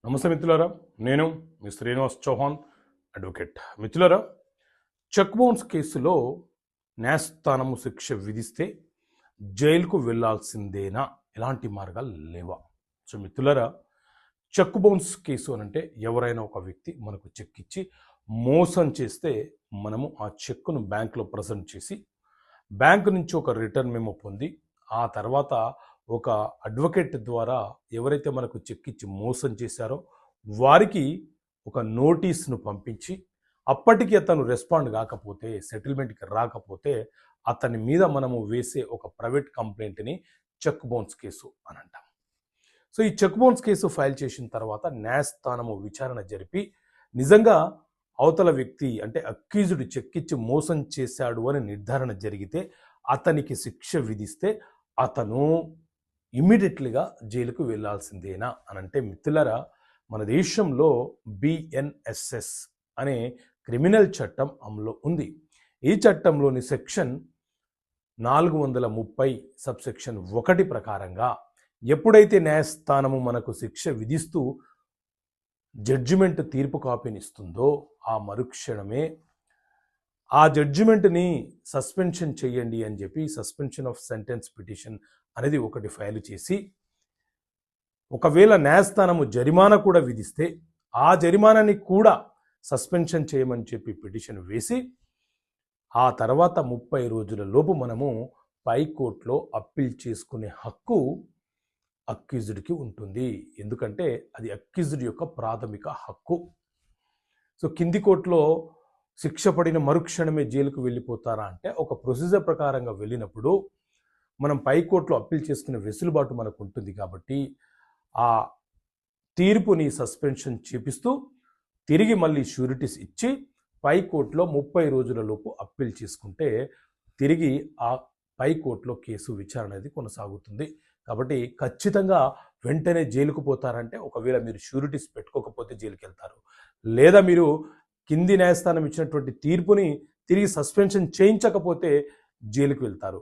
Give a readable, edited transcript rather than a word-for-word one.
నమస్తే మిత్రులారా, నేను మీ శ్రీనివాస్ చౌహాన్ అడ్వకేట్. మిత్రులారా, చెక్ బౌన్స్ కేసులో న్యాయస్థానము శిక్ష విధిస్తే జైలుకు వెళ్ళాల్సిందేనా? ఎలాంటి మార్గాలు లేవా? సో మిత్రులారా, చెక్ బౌన్స్ కేసు అనంటే ఎవరైనా ఒక వ్యక్తి మనకు చెక్ ఇచ్చి మోసం చేస్తే మనము ఆ చెక్కును బ్యాంకులో ప్రజెంట్ చేసి బ్యాంకు నుంచి ఒక రిటర్న్ మెమో పొంది ఆ తర్వాత ఒక అడ్వకేట్ ద్వారా ఎవరైతే మనకు చెక్ ఇచ్చి మోసం చేశారో వారికి ఒక నోటీస్ను పంపించి అప్పటికి అతను రెస్పాండ్ కాకపోతే, సెటిల్మెంట్కి రాకపోతే అతని మీద మనము వేసే ఒక ప్రైవేట్ కంప్లైంట్ని చెక్ బౌన్స్ కేసు అని అంటాం. సో ఈ చెక్ బౌన్స్ కేసు ఫైల్ చేసిన తర్వాత న్యాయస్థానము విచారణ జరిపి నిజంగా అవతల వ్యక్తి అంటే అక్యూజ్డ్ చెక్ ఇచ్చి మోసం చేశాడు అని నిర్ధారణ జరిగితే అతనికి శిక్ష విధిస్తే అతను ఇమ్మీడియట్లీగా జైలుకు వెళ్ళాల్సిందేనా అని అంటే మిత్రులారా, మన దేశంలో బిఎన్ఎస్ఎస్ అనే క్రిమినల్ చట్టం అమలు ఉంది. ఈ చట్టంలోని సెక్షన్ 430 సబ్సెక్షన్ 1 ప్రకారంగా ఎప్పుడైతే న్యాయస్థానము మనకు శిక్ష విధిస్తూ జడ్జిమెంట్ తీర్పు కాపీని ఇస్తుందో ఆ మరుక్షణమే ఆ జడ్జిమెంట్ని సస్పెన్షన్ చేయండి అని చెప్పి సస్పెన్షన్ ఆఫ్ సెంటెన్స్ పిటిషన్ అనేది ఒకటి ఫైల్ చేసి, ఒకవేళ న్యాయస్థానము జరిమానా కూడా విధిస్తే ఆ జరిమానాని కూడా సస్పెన్షన్ చేయమని చెప్పి పిటిషన్ వేసి ఆ తర్వాత 30 రోజుల లోపు మనము పైకోర్టులో అప్పీల్ చేసుకునే హక్కు అక్యూజ్డ్కి ఉంటుంది. ఎందుకంటే అది అక్యూజ్డ్ యొక్క ప్రాథమిక హక్కు. సో కింది కోర్టులో శిక్ష పడిన మరుక్షణమే జైలుకు వెళ్ళిపోతారా అంటే ఒక ప్రొసీజర్ ప్రకారంగా వెళ్ళినప్పుడు మనం పైకోర్టులో అప్పీల్ చేసుకునే వెసులుబాటు మనకు ఉంటుంది. కాబట్టి ఆ తీర్పుని సస్పెన్షన్ చేపిస్తూ తిరిగి మళ్ళీ షూరిటీస్ ఇచ్చి పైకోర్టులో 30 రోజుల లోపు అప్పీల్ చేసుకుంటే తిరిగి ఆ పైకోర్టులో కేసు విచారణ అనేది కొనసాగుతుంది. కాబట్టి ఖచ్చితంగా వెంటనే జైలుకు పోతారంటే ఒకవేళ మీరు షూరిటీస్ పెట్టుకోకపోతే జైలుకి వెళ్తారు, లేదా మీరు కింది న్యాయస్థానం ఇచ్చినటువంటి తీర్పుని తిరిగి సస్పెన్షన్ చేయించకపోతే జైలుకు వెళ్తారు.